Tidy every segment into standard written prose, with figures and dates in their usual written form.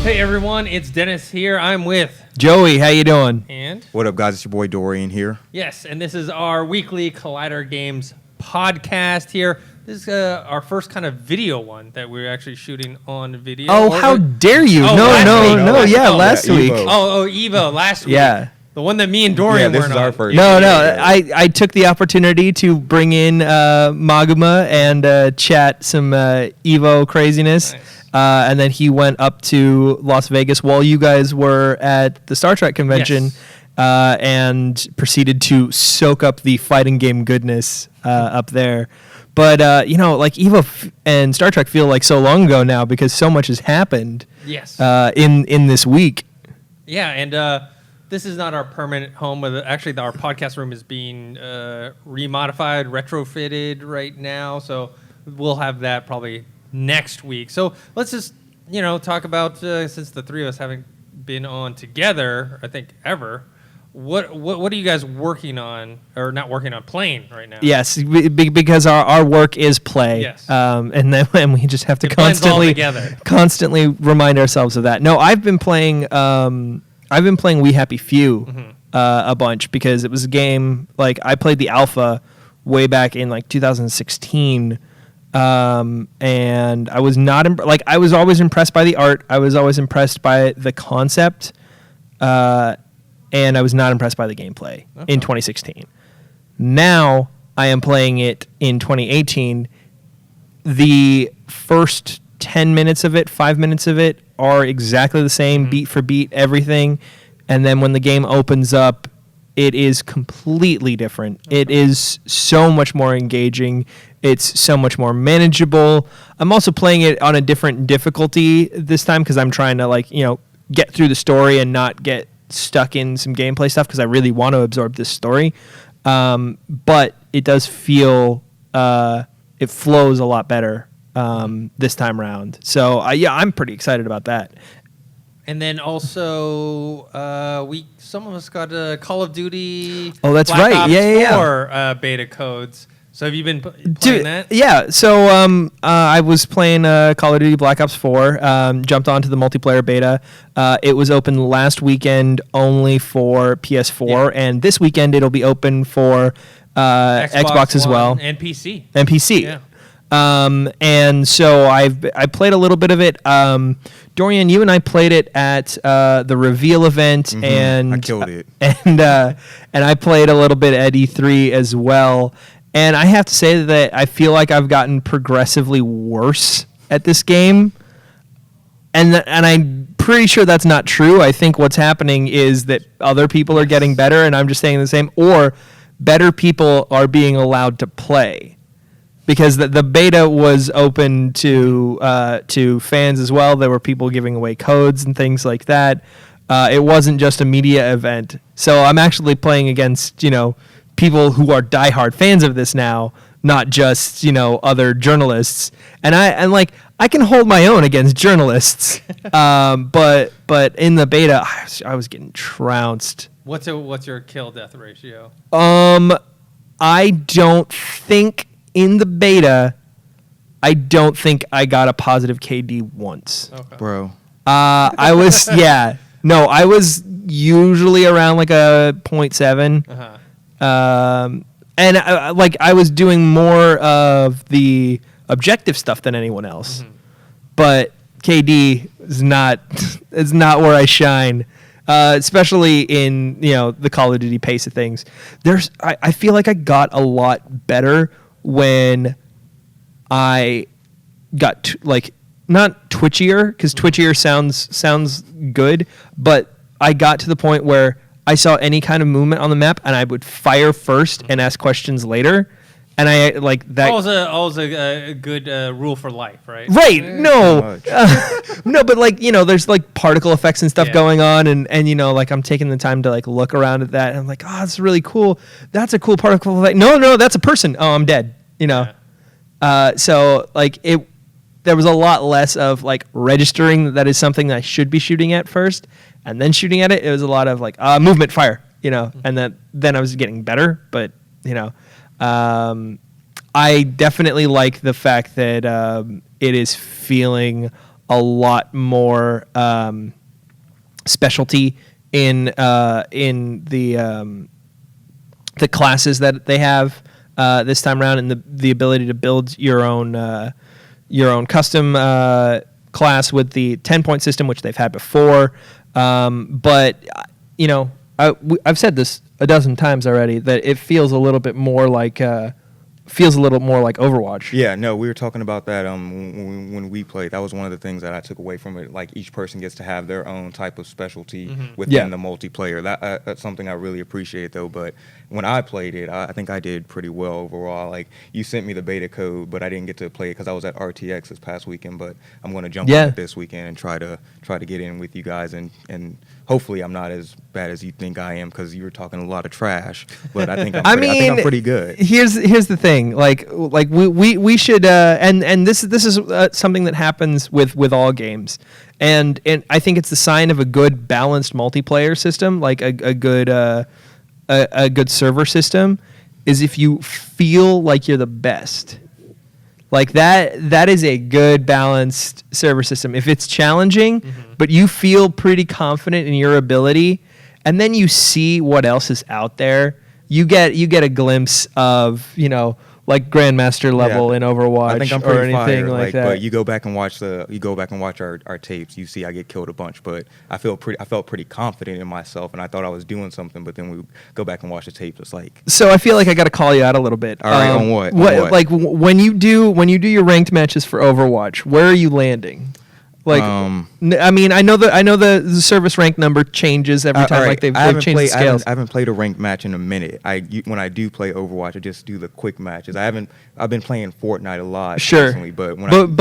Hey everyone, it's Dennis here. I'm with Joey. How you doing? and What up, guys? It's your boy Dorian here. yes, and this is our weekly Collider Games podcast here. This is our first kind of video one that we're actually shooting on video. Oh, how dare you? Oh, No, last no, week. no. Last- Yeah, oh, last yeah, week. Evo. Evo last week. Yeah. The one that me and Dorian Yeah, this weren't is our on. first. No, Yeah. I took the opportunity to bring in Maguma and chat some Evo craziness. Nice. And then he went up to Las Vegas while you guys were at the Star Trek convention. Yes. And proceeded to soak up the fighting game goodness up there. But, like Evo and Star Trek feel like so long ago now because so much has happened Yes. in this week. Yeah, and this is not our permanent home. But actually, our podcast room is being remodified, retrofitted right now. So we'll have that probably next week. So let's just talk about since the three of us haven't been on together, I think ever. What are you guys working on, or not working on, playing right now? Yes, because our work is play. Yes. And then and we just have to It blends all together. constantly remind ourselves of that. No, I've been playing We Happy Few a bunch because it was a game like I played the alpha way back in like 2016. And I was not I was always impressed by the art. I was always impressed by the concept. And I was not impressed by the gameplay in 2016. Now I am playing it in 2018. The first 10 minutes of it, 5 minutes of it are exactly the same, beat for beat, everything. And then when the game opens up, it is completely different. It is so much more engaging. It's so much more manageable. I'm also playing it on a different difficulty this time because I'm trying to get through the story and not get stuck in some gameplay stuff because I really want to absorb this story. But it does feel it flows a lot better this time around. So I'm pretty excited about that. And then also, some of us got Call of Duty. Oh, that's Black right. Ops Yeah. 4 beta codes. So have you been playing that? Yeah, so I was playing Call of Duty Black Ops 4, jumped onto the multiplayer beta. It was open last weekend only for PS4, and this weekend it'll be open for Xbox as One well. and PC. And PC. Yeah. And so I played a little bit of it. Dorian, you and I played it at the reveal event, and I killed it. And I played a little bit at E3 as well. And I have to say that I feel like I've gotten progressively worse at this game. And I'm pretty sure that's not true. I think what's happening is that other people are getting better, and I'm just saying the same. Or better people are being allowed to play. Because the beta was open to fans as well. There were people giving away codes and things like that. It wasn't just a media event. So I'm actually playing against, people who are diehard fans of this now, not just, other journalists. And I can hold my own against journalists. But in the beta, I was getting trounced. What's your kill death ratio? I don't think in the beta, I don't think I got a positive KD once. Okay. Bro. I was, I was usually around like a 0.7. Uh-huh. And I was doing more of the objective stuff than anyone else. But KD is not where I shine. Especially in the Call of Duty pace of things. I feel like I got a lot better when I got not twitchier, because twitchier sounds good, but I got to the point where I saw any kind of movement on the map and I would fire first and ask questions later. And I like that. Always a good rule for life, right? Right. Too No, but there's particle effects and stuff Yeah. going on. And I'm taking the time to look around at that. And I'm like, oh, that's really cool. That's a cool particle effect. No, that's a person. Oh, I'm dead. Yeah. So there was a lot less of registering that is something that I should be shooting at first and then shooting at it. It was a lot of movement, fire, and then I was getting better. But, I definitely like the fact that it is feeling a lot more specialty in the classes that they have this time around, and the ability to build your own custom class with the 10-point system, which they've had before. But I've said this a dozen times already that it feels a little bit more like Overwatch. Yeah, no, we were talking about that when we played. That was one of the things that I took away from it. Like, each person gets to have their own type of specialty within the multiplayer. That's something I really appreciate, though. But when I played it, I think I did pretty well overall. Like, you sent me the beta code, but I didn't get to play it because I was at RTX this past weekend. But I'm going to jump on it this weekend and try to get in with you guys, and hopefully I'm not as bad as you think I am, because you were talking a lot of trash. But I think I think I'm pretty good. Here's the thing. Like we should and this is something that happens with all games, and I think it's the sign of a good balanced multiplayer system, like a good server system, is if you feel like you're the best. Like that is a good balanced server system. If it's challenging, but you feel pretty confident in your ability, and then you see what else is out there, you get a glimpse of, like Grandmaster level in Overwatch, I think I'm or pretty anything fired, like that. But you go back and watch our tapes, you see I get killed a bunch, but I felt pretty confident in myself, and I thought I was doing something. But then we go back and watch the tapes, it's like. So I feel like I got to call you out a little bit. All right, on what? Like when you do your ranked matches for Overwatch, where are you landing? Like, I mean, I know the service rank number changes every time. Like they've changed the scales. I haven't played a ranked match in a minute. When I do play Overwatch, I just do the quick matches. I've been playing Fortnite a lot recently, but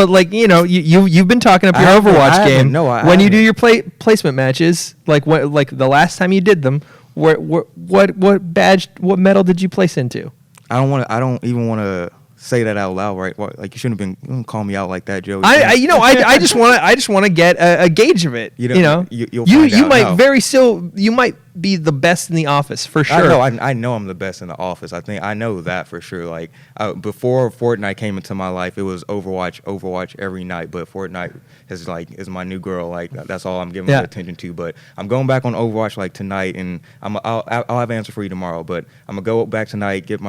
like you've been talking up your Overwatch game. No, when you do your placement matches, like the last time you did them, what badge, what medal did you place into? I don't even want to say that out loud, right? Like, you shouldn't have been call me out like that, Joe. I just want to get a gauge of it. You'll find out. You might be the best in the office for sure. I know I'm the best in the office. I know that for sure. Like, before Fortnite came into my life, it was Overwatch every night. But Fortnite is my new girl. Like, that's all I'm giving my attention to. But I'm going back on Overwatch like tonight, and I'll have an answer for you tomorrow. But I'm gonna go back tonight, get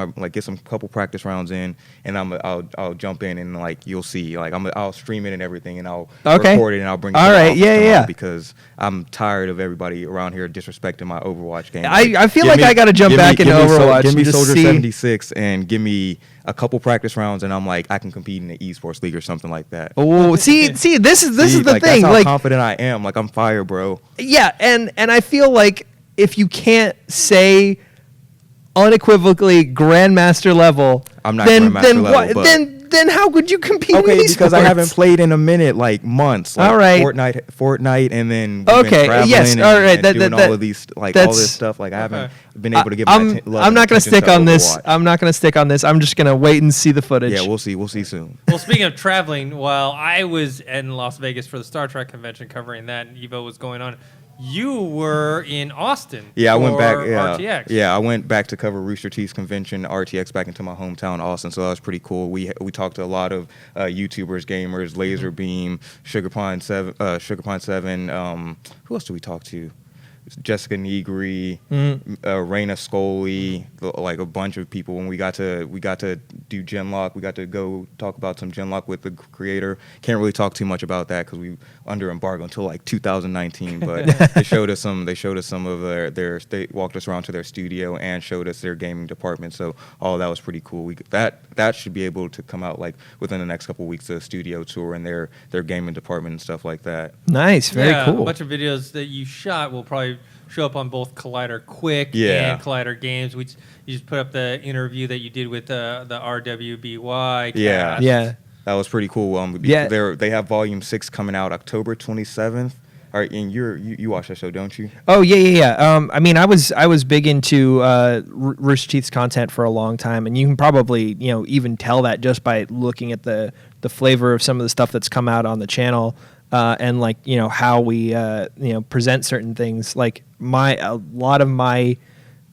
some couple practice rounds in, and I'll jump in, and like you'll see, like I'll stream it and everything, and I'll record it, and I'll bring it to the office tomorrow, because I'm tired of everybody around here disrespecting my Overwatch game. I feel like I got to jump back into Overwatch. Give me Soldier 76 and give me a couple practice rounds, and I'm like, I can compete in the esports league or something like that. Oh, see, this is the thing. That's how confident I am. Like, I'm fire, bro. Yeah, and I feel like if you can't say unequivocally Grandmaster level, I'm not Grandmaster level. Then how could you compete? Okay, in because I haven't played in a minute, like months. Like, all right, Fortnite, and then yes, all right, doing all of these, like all this stuff. Like, I haven't been able to get my love. I'm not going to stick on this. I'm not going to stick on this. I'm just going to wait and see the footage. Yeah, we'll see soon. Well, speaking of traveling, while I was in Las Vegas for the Star Trek convention covering that, and Evo was going on, you were in Austin. Yeah, I went back. RTX. Yeah, I went back to cover Rooster Teeth's convention, RTX, back into my hometown, Austin. So that was pretty cool. We talked to a lot of YouTubers, gamers, Laserbeam, Sugar Pine 7. Who else did we talk to? Jessica Negri, Raina Scully, like a bunch of people. When we got to do Genlock, we got to go talk about some Genlock with the creator. Can't really talk too much about that because we under embargo until like 2019. But they showed us some of their they walked us around to their studio and showed us their gaming department. So all that was pretty cool. That should be able to come out like within the next couple of weeks, the studio tour and their gaming department and stuff like that. Nice, very cool. A bunch of videos that you shot will probably show up on both Collider Quick Yeah. and Collider Games. You just put up the interview that you did with the RWBY cast. Yeah. That was pretty cool. They have Volume 6 coming out October 27th. All right, and you watch that show, don't you? Oh yeah. I mean, I was big into Rooster Teeth's content for a long time, and you can probably even tell that just by looking at the flavor of some of the stuff that's come out on the channel, and like how we present certain things. Like a lot of my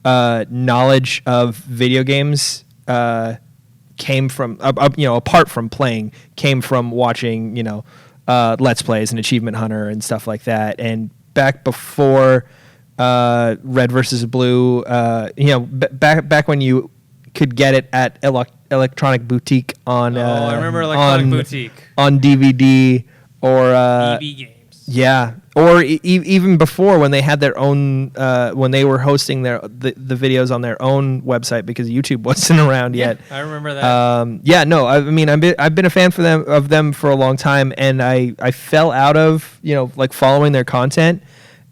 knowledge of video games came from apart from playing, came from watching Let's Plays and Achievement Hunter and stuff like that. And back before Red versus Blue, back when you could get it at Electronic Boutique on I remember Electronic Boutique on DVD or EB Games. Yeah, or even before when they had their own when they were hosting the videos on their own website because YouTube wasn't around yet. I remember that. I've been a fan of them for a long time, and I fell out of following their content,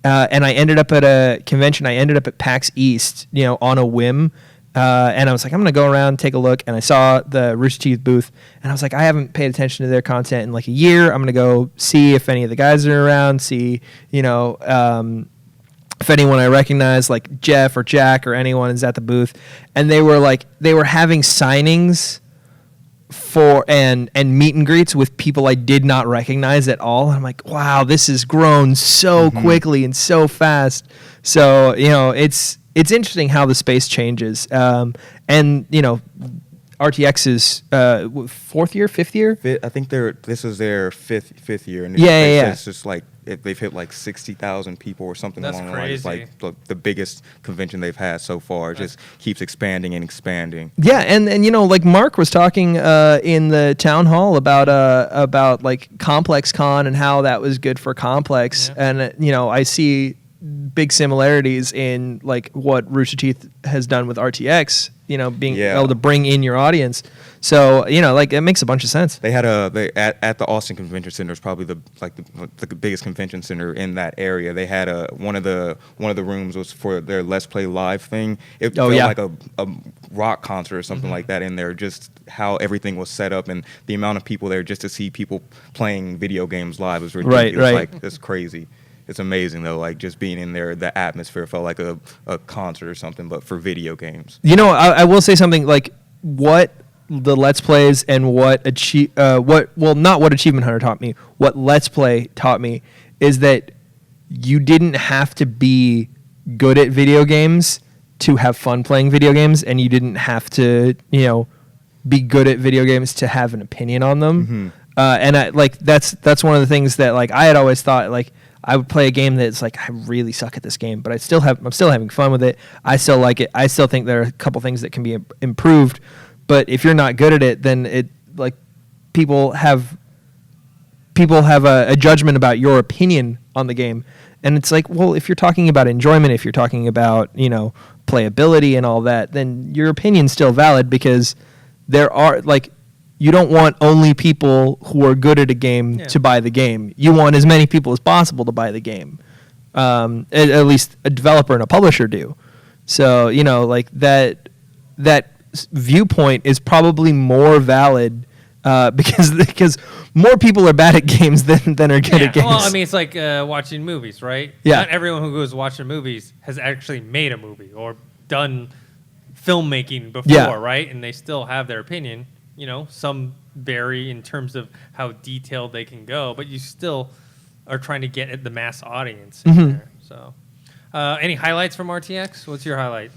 and I ended up at a convention. I ended up at PAX East, on a whim. And I was like, I'm going to go around, take a look. And I saw the Rooster Teeth booth. And I was like, I haven't paid attention to their content in like a year. I'm going to go see if any of the guys are around, see, if anyone I recognize, like Jeff or Jack or anyone is at the booth. And they were having signings for and meet and greets with people I did not recognize at all. And I'm like, wow, this has grown so quickly and so fast. So, it's interesting how the space changes. RTX is fifth year? I think this is their fifth year. And it's just like they've hit like 60,000 people or something That's along the lines. crazy. Like the biggest convention they've had so far. It just keeps expanding and expanding. Yeah, and like Mark was talking in the town hall about like Complex Con and how that was good for Complex. Yeah. And I see big similarities in like what Rooster Teeth has done with RTX, being able to bring in your audience. So, like it makes a bunch of sense. They had at the Austin Convention Center is probably the biggest convention center in that area. They had one of the rooms was for their Let's Play Live thing. It felt like a rock concert or something like that in there, just how everything was set up and the amount of people there just to see people playing video games live was ridiculous. Right. Like, it's crazy. It's amazing though, like just being in there, the atmosphere felt like a concert or something, but for video games. I will say something like what the Let's Plays and what Achievement Hunter taught me, what Let's Play taught me is that you didn't have to be good at video games to have fun playing video games, and you didn't have to, be good at video games to have an opinion on them. And that's one of the things that like I had always thought like I would play a game that's like I really suck at this game, but I'm still having fun with it. I still like it. I still think there are a couple things that can be improved. But if you're not good at it, then it like people have a judgment about your opinion on the game, and it's like, well, if you're talking about enjoyment, if you're talking about playability and all that, then your opinion's still valid because there are like. You don't want only people who are good at a game to buy the game. You want as many people as possible to buy the game. At least a developer and a publisher do. So, like that viewpoint is probably more valid because more people are bad at games than are good at games. Well, I mean, it's like watching movies, right? Yeah. Not everyone who goes watching movies has actually made a movie or done filmmaking before, right? And they still have their opinion. Some vary in terms of how detailed they can go, but you still are trying to get at the mass audience in there. So, any highlights from RTX? What's your highlight?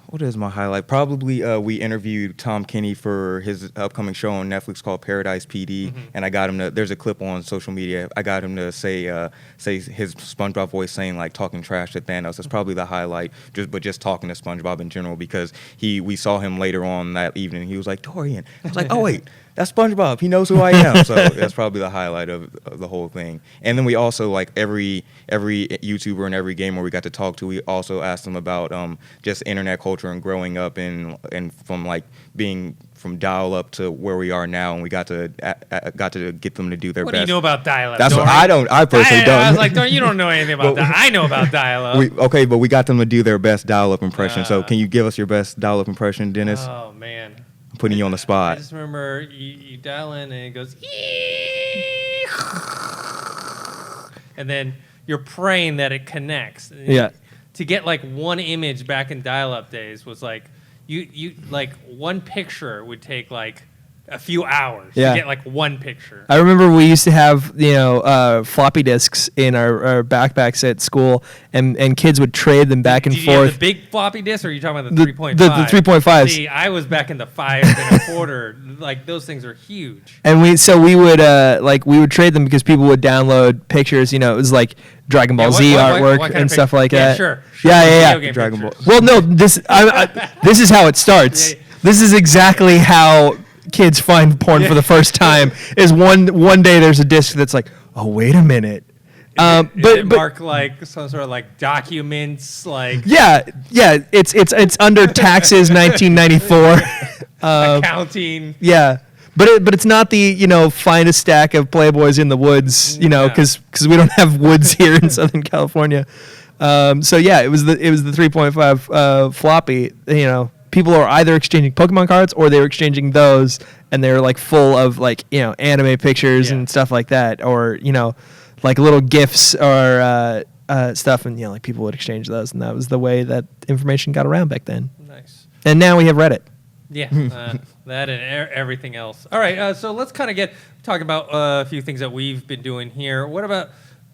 What is my highlight? Probably we interviewed Tom Kenny for his upcoming show on Netflix called Paradise PD, and I got him to. There's a clip on social media. I got him to say his SpongeBob voice, saying like talking trash to Thanos. That's probably the highlight. Just talking to SpongeBob in general because we saw him later on that evening. He was like Dorian. I was like, oh wait. That's SpongeBob. He knows who I am. So that's probably the highlight of the whole thing. And then we also, like every YouTuber and every gamer we got to talk to, we also asked them about just internet culture and growing up and from like being from dial-up to where we are now, and we got to get them to do their best. What do you know about dial-up? That's Dorian? what I don't. I personally don't. I was like, Dorian, you don't know anything about that. I know about dial-up. But we got them to do their best dial-up impression. So can you give us your best dial-up impression, Dennis? Oh man. Putting you on the spot. I just remember you dial in and it goes, and then you're praying that it connects. Yeah. To get like one image back in dial-up days was like, you like one picture would take like a few hours Yeah. to get like one picture. I remember we used to have floppy disks in our backpacks at school, and kids would trade them back and Did you have forth. the big floppy disk, or are you talking about The- the 3.5? the 3.5s. See, I was back in the 5.25. Like those things are huge. And we would trade them because people would download pictures. It was like Dragon Ball Z artwork what kind and of stuff picture? like Yeah, that. sure. Yeah. Video game Dragon pictures. Ball. Well, no, this is how it starts. Yeah. This is exactly how kids find porn for the first time. Is one day there's a disc that's like, oh wait a minute, Is but it mark like some sort of like documents, like yeah, it's under taxes 1994. accounting? Yeah. But it's not the find a stack of Playboys in the woods Yeah. because we don't have woods here in Southern California. So yeah, it was the 3.5 floppy. People are either exchanging Pokemon cards or they were exchanging those, and they're like full of like anime pictures Yeah. and stuff like that, or like little gifs or stuff, and like people would exchange those, and that was the way that information got around back then. Nice. And now we have Reddit. Yeah, that and everything else. All right, so let's kind of talk about a few things that we've been doing here. What about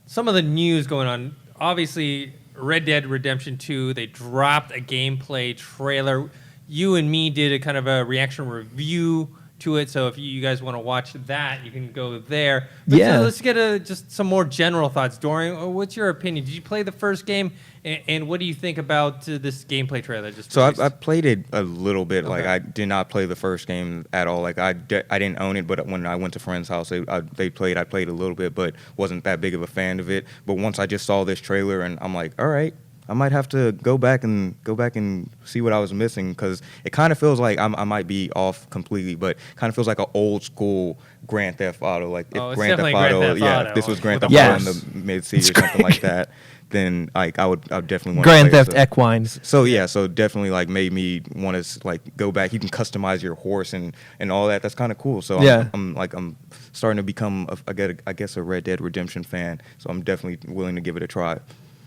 some of the news going on? Obviously, Red Dead Redemption 2, they dropped a gameplay trailer. You and me did a kind of a reaction review to it, so if you guys want to watch that, you can go there. But Yeah. let's get just some more general thoughts. Dorian, what's your opinion? Did you play the first game, and what do you think about this gameplay trailer? So I played it a little bit. Like Okay. I did not play the first game at all. Like I didn't own it, but when I went to friends' house, they played. I played a little bit, but wasn't that big of a fan of it. But once I just saw this trailer, and I'm like, all right, I might have to go back and see what I was missing, because it kind of feels like I might be off completely, but kind of feels like an old school Grand Theft Auto. Like if Oh, it's Grand Theft definitely Grand Auto, Theft yeah, Auto if this was Grand with Theft a Auto in horse. the mid-city or something like that, then like I would definitely want Grand to play Theft it. Equine. So yeah, so definitely like made me want to like go back. You can customize your horse and all that. That's kind of cool. So Yeah. I'm starting to become I guess a Red Dead Redemption fan. So I'm definitely willing to give it a try.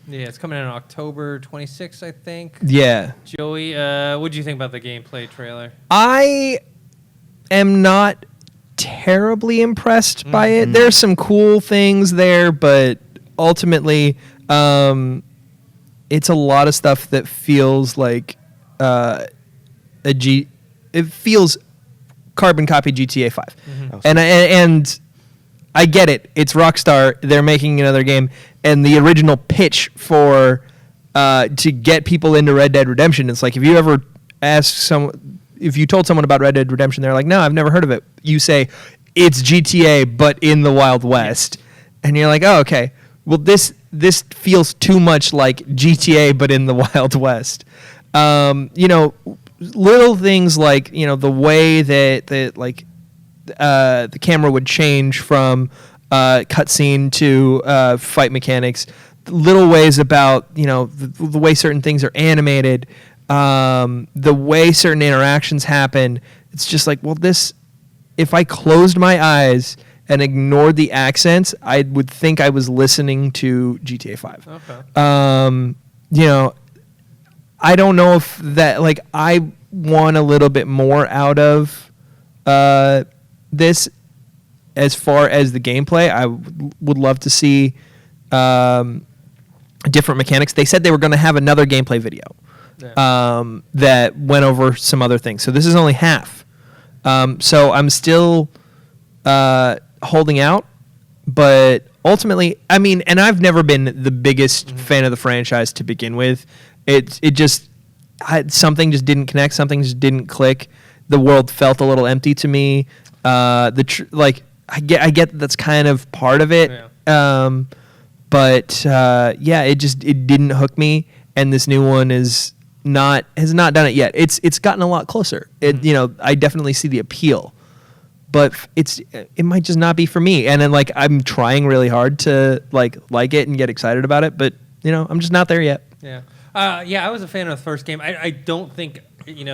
Yeah, it's coming out on October 26th, I think. Yeah. Joey, what do you think about the gameplay trailer? I am not terribly impressed by it. There's some cool things there, but ultimately, it's a lot of stuff that feels like it feels carbon copy GTA 5. And I get it. It's Rockstar. They're making another game, and the original pitch for to get people into Red Dead Redemption, it's like if you ever if you told someone about Red Dead Redemption, they're like, no, I've never heard of it. You say it's GTA but in the Wild West, and you're like, oh, okay. Well, this feels too much like GTA but in the Wild West. Little things like the way that the camera would change from cutscene to fight mechanics, little ways about the way certain things are animated, the way certain interactions happen. It's just like, well, if I closed my eyes and ignored the accents, I would think I was listening to GTA 5. Okay. I don't know if that, like, I want a little bit more out of this as far as the gameplay. I would love to see different mechanics. They said they were going to have another gameplay video that went over some other things. So this is only half. So I'm still holding out, but ultimately, I mean, and I've never been the biggest fan of the franchise to begin with. It just something just didn't connect. Something just didn't click. The world felt a little empty to me. I get that's kind of part of it. Yeah. But it didn't hook me. And this new one has not done it yet. It's gotten a lot closer. I definitely see the appeal, but it might just not be for me. And then I'm trying really hard to like it and get excited about it, but I'm just not there yet. Yeah. I was a fan of the first game. I don't think,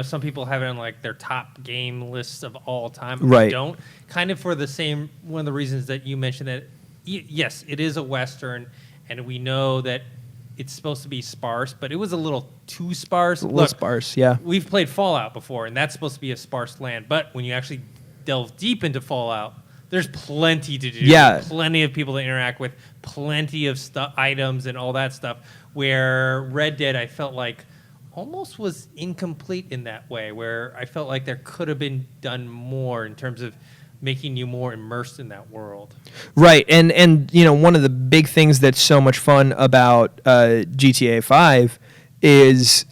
some people have it on their top game lists of all time. Right. I don't. Kind of for one of the reasons that you mentioned that, yes, it is a Western, and we know that it's supposed to be sparse, but it was a little too sparse. A little sparse, yeah. We've played Fallout before, and that's supposed to be a sparse land. But when you actually delve deep into Fallout, there's plenty to do. Yeah. Plenty of people to interact with, plenty of items and all that stuff. Where Red Dead, I felt like almost was incomplete in that way, where I felt like there could have been done more in terms of making you more immersed in that world. Right, and you know, one of the big things that's so much fun about GTA 5 is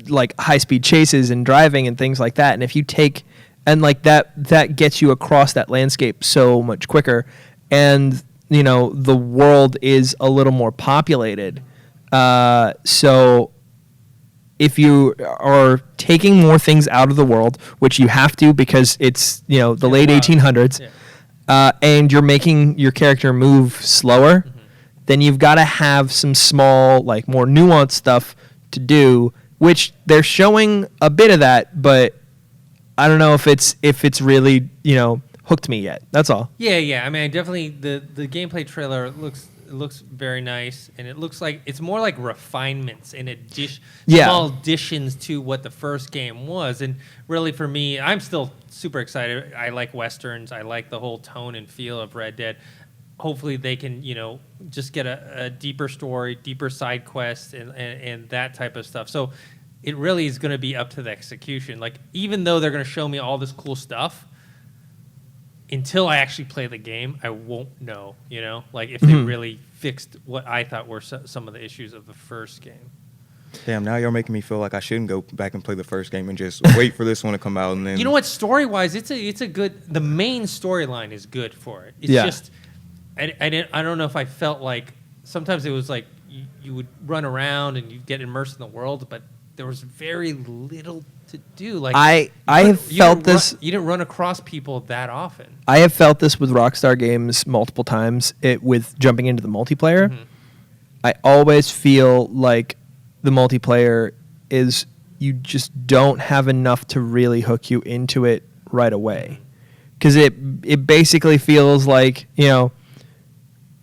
like high-speed chases and driving and things like that. And if you take and like that gets you across that landscape so much quicker, and you know, the world is a little more populated. So if you are taking more things out of the world, which you have to because it's, you know, the late 1800s, and you're making your character move slower, then you've got to have some small, like more nuanced stuff to do, which they're showing a bit of that, but I don't know if it's really, you know, hooked me yet. That's all. Yeah. I mean, definitely the gameplay trailer looks very nice, and it looks like it's more like refinements and small additions to what the first game was. And really, for me, I'm still super excited. I like westerns. I like the whole tone and feel of Red Dead. Hopefully, they can, you know, just get a deeper story, deeper side quests, and that type of stuff. So it really is going to be up to the execution. Like, even though they're going to show me all this cool stuff, until I actually play the game, I won't know, you know, like if they really fixed what I thought were some of the issues of the first game. Damn, now you're making me feel like I shouldn't go back and play the first game and just wait for this one to come out. And then, you know what, story-wise, it's a good. The main storyline is good for it. It's just, I don't know if I felt like sometimes it was like you would run around and you'd get immersed in the world, but there was very little to do. Like I have felt this. You didn't run across people that often. I have felt this with Rockstar games multiple times. With jumping into the multiplayer, I always feel like the multiplayer is you just don't have enough to really hook you into it right away, because it basically feels like, you know,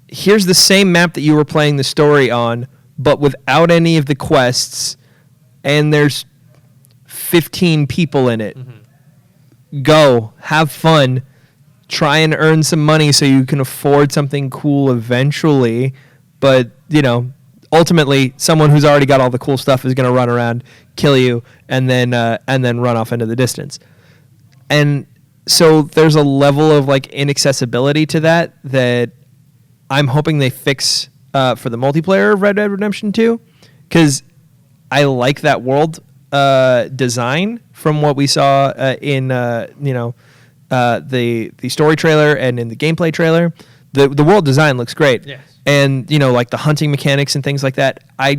here's the same map that you were playing the story on, but without any of the quests, and there's 15 people in it. Go, have fun, try and earn some money so you can afford something cool eventually. But, you know, ultimately, someone who's already got all the cool stuff is going to run around, kill you, and then run off into the distance. And so there's a level of like inaccessibility to that I'm hoping they fix for the multiplayer of Red Dead Redemption 2, because I like that world design from what we saw in you know, the story trailer and in the gameplay trailer. The world design looks great. Yes. And, you know, like the hunting mechanics and things like that. I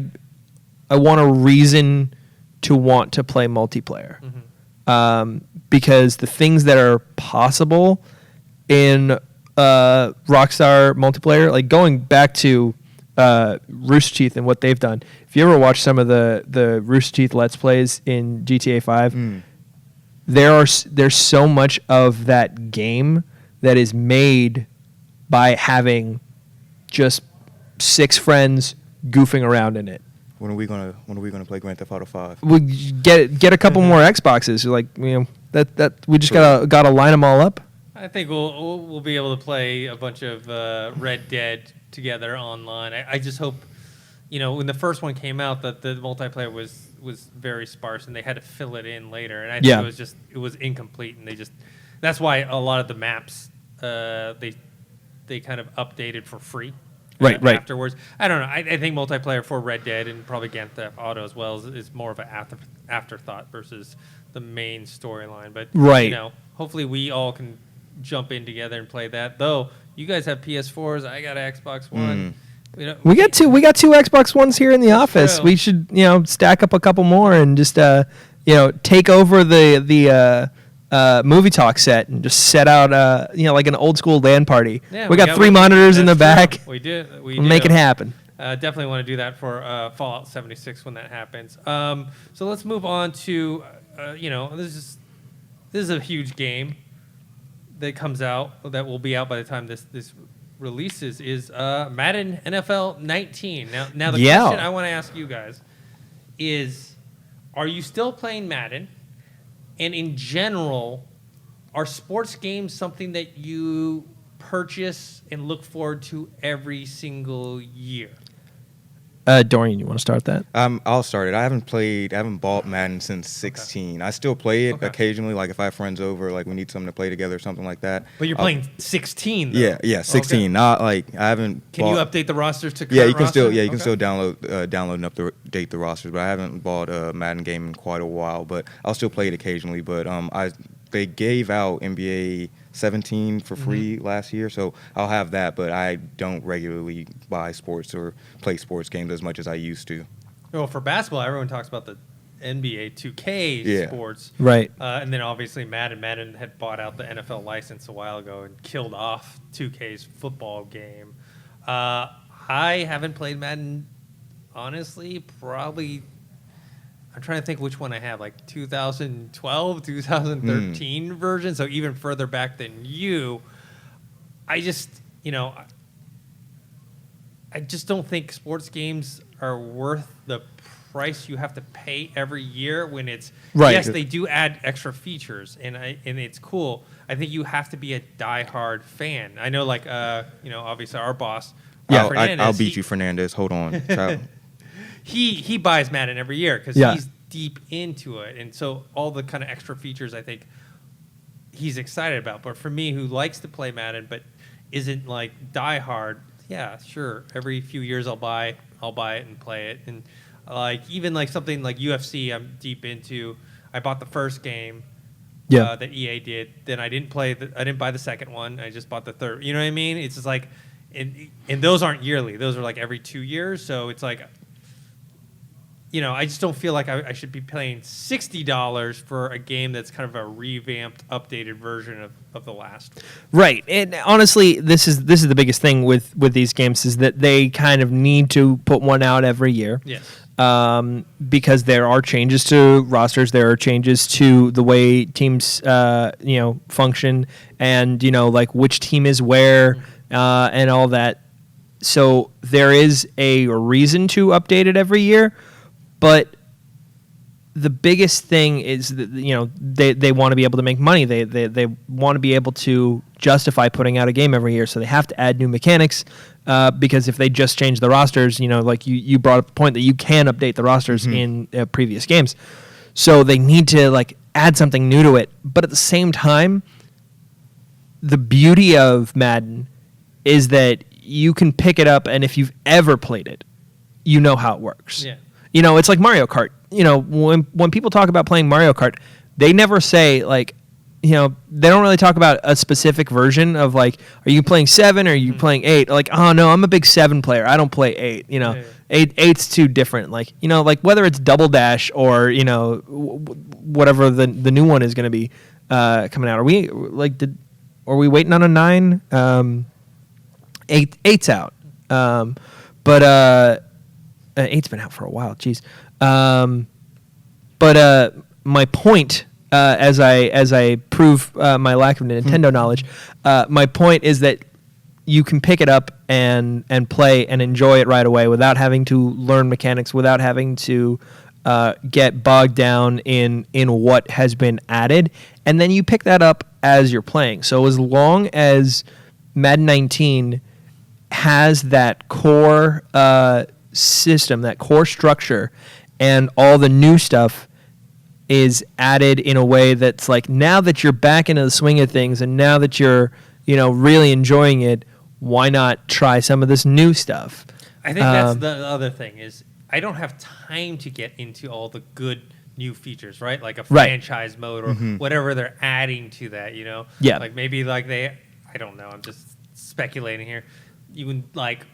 want a reason to want to play multiplayer, because the things that are possible in Rockstar multiplayer, like going back to Rooster Teeth and what they've done. If you ever watch some of the Rooster Teeth Let's Plays in GTA 5, there's so much of that game that is made by having just 6 friends goofing around in it. when are we gonna play Grand Theft Auto 5? We get a couple more Xboxes. Like, you know, that we just gotta line them all up. I think we'll be able to play a bunch of Red Dead together online. I just hope, you know, when the first one came out, that the multiplayer was very sparse and they had to fill it in later. And I think it was incomplete, and that's why a lot of the maps they kind of updated for free. Right. Afterwards, I don't know. I think multiplayer for Red Dead and probably Grand Theft Auto as well is more of an afterthought versus the main storyline. But you know, hopefully we all can jump in together and play that. Though you guys have PS4s, I got an Xbox One. We got two Xbox Ones here in the office. We should, you know, stack up a couple more and just you know, take over the movie talk set and just set out you know, like an old school LAN party. Yeah, we got 3 monitors in the back. We do. We'll make it happen. Definitely want to do that for Fallout 76 when that happens. So let's move on to you know, this is a huge game that comes out, that will be out by the time this releases, is Madden NFL 19. Now the question I want to ask you guys is, are you still playing Madden? And in general, are sports games something that you purchase and look forward to every single year? Dorian, you want to start that? I'll start it. I haven't bought Madden since 16. I still play it occasionally, like if I have friends over, like we need something to play together or something like that. But you're playing 16, though. Yeah, 16. Okay. Not like I haven't. Can you update the rosters to current Yeah, you can roster? you can still download and update the rosters. But I haven't bought a Madden game in quite a while. But I'll still play it occasionally. But they gave out NBA 17 for free last year, so I'll have that. But I don't regularly buy sports or play sports games as much as I used to. Well, for basketball, everyone talks about the NBA 2K sports. Right. And then obviously Madden. Madden had bought out the NFL license a while ago and killed off 2K's football game. I haven't played Madden, honestly, probably. I'm trying to think which one I have, like 2012, 2013 version, so even further back than you. I just don't think sports games are worth the price you have to pay every year when it's right. Yes, they do add extra features and it's cool. I think you have to be a diehard fan. I know, like obviously our boss. I'll beat you, Fernandez. Hold on. He buys Madden every year because he's deep into it, and so all the kind of extra features I think he's excited about. But for me, who likes to play Madden but isn't like diehard, yeah, sure. Every few years I'll buy it and play it, and like even like something like UFC, I'm deep into. I bought the first game. That EA did. Then I didn't buy the second one. I just bought the third. You know what I mean? It's just like, and those aren't yearly. Those are like every 2 years. So it's like, I just don't feel like I should be paying $60 for a game that's kind of a revamped, updated version of the last one. Right. And honestly, this is the biggest thing with these games is that they kind of need to put one out every year. Yes. Because there are changes to rosters, there are changes to the way teams, function, and like which team is where, and all that. So there is a reason to update it every year, but the biggest thing is that they want to be able to make money. They want to be able to justify putting out a game every year, so they have to add new mechanics. Because if they just change the rosters, like you brought up the point that you can update the rosters in previous games, so they need to like add something new to it. But at the same time, the beauty of Madden is that you can pick it up, and if you've ever played it, you know how it works. Yeah. It's like Mario Kart. When people talk about playing Mario Kart, they never say like, they don't really talk about a specific version of like, are you playing 7 or are you playing 8? Like, oh no, I'm a big 7 player. I don't play 8. Eight's too different. Like, like whether it's Double Dash or whatever the new one is going to be coming out. Are we waiting on a 9? Eight's out. But 8's been out for a while. Jeez. But my point. As I prove my lack of Nintendo knowledge, my point is that you can pick it up and play and enjoy it right away without having to learn mechanics, without having to get bogged down in what has been added, and then you pick that up as you're playing. So as long as Madden 19 has that core system, that core structure, and all the new stuff is added in a way that's like, now that you're back into the swing of things and now that you're, really enjoying it, why not try some of this new stuff? I think that's the other thing is I don't have time to get into all the good new features, right? Like a franchise mode or whatever they're adding to that, Yeah. Like maybe like I don't know, I'm just speculating here. You can like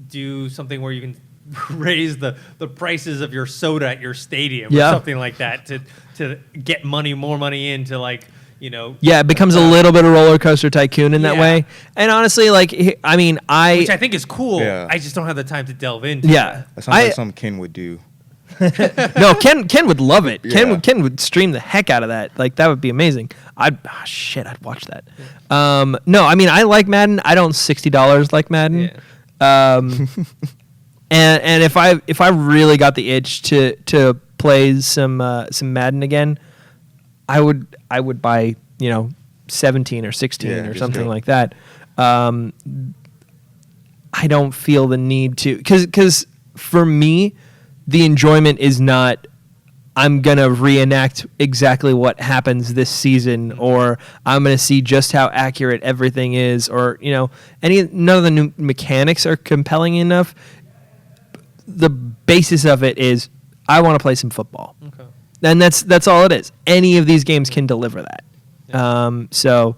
do something where you can raise the prices of your soda at your stadium or something like that to get more money into like, Yeah, it becomes a little bit of Roller Coaster Tycoon in that way. And honestly, like, which I think is cool. Yeah. I just don't have the time to delve into Yeah. That sounds like something Ken would do. No, Ken would love it. Yeah. Ken would stream the heck out of that. Like, that would be amazing. I'd watch that. No, I like Madden. I don't $60 like Madden. Yeah. And if I really got the itch to play some Madden again, I would buy 17 or 16 Yeah, or just something go. like that. I don't feel the need to, because for me, the enjoyment is not, I'm going to reenact exactly what happens this season, or I'm going to see just how accurate everything is, or, none of the new mechanics are compelling enough. The basis of it is, I want to play some football. Okay. And that's all it is. Any of these games can deliver that. Yeah. So...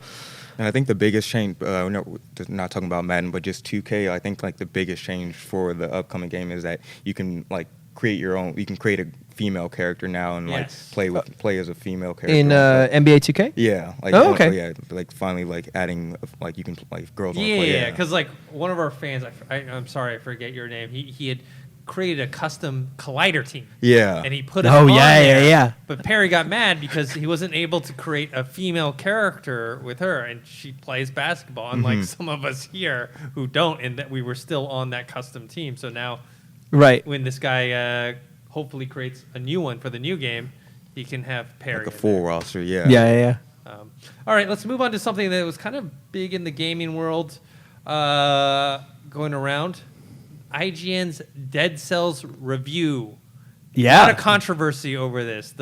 And I think the biggest change, not talking about Madden, but just 2K, I think like the biggest change for the upcoming game is that you can like create your own. You can create a female character now and Yes. like play as a female character. in NBA 2K? yeah, like Oh, okay. yeah, like finally like adding like you can like girls. wanna Yeah, play, because like one of our fans, I'm sorry, I forget your name. He had created a custom Collider team. Yeah. And he put it Oh, on yeah, there. yeah, yeah. But Perry got mad because he wasn't able to create a female character with her, and she plays basketball, unlike some of us here who don't, and that we were still on that custom team. So now, Right. when this guy hopefully creates a new one for the new game, he can have Perry. like a in full there. roster. Yeah. Yeah. All right, let's move on to something that was kind of big in the gaming world going around. IGN's Dead Cells review. Yeah. A lot of controversy over this.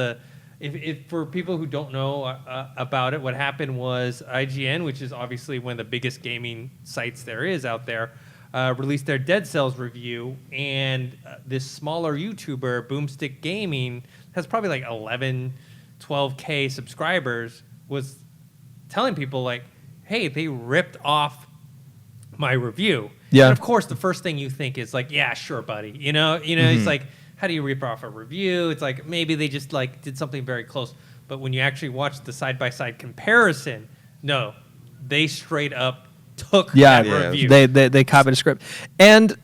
If for people who don't know about it, what happened was IGN, which is obviously one of the biggest gaming sites there is out there, released their Dead Cells review, and this smaller YouTuber, Boomstick Gaming, has probably like 11, 12K subscribers, was telling people like, hey, they ripped off my review. Yeah. And of course, the first thing you think is like, yeah, sure, buddy. It's like, how do you rip off a review? It's like maybe they just like did something very close. But when you actually watch the side-by-side comparison, no, they straight up took that review. They copied a script. And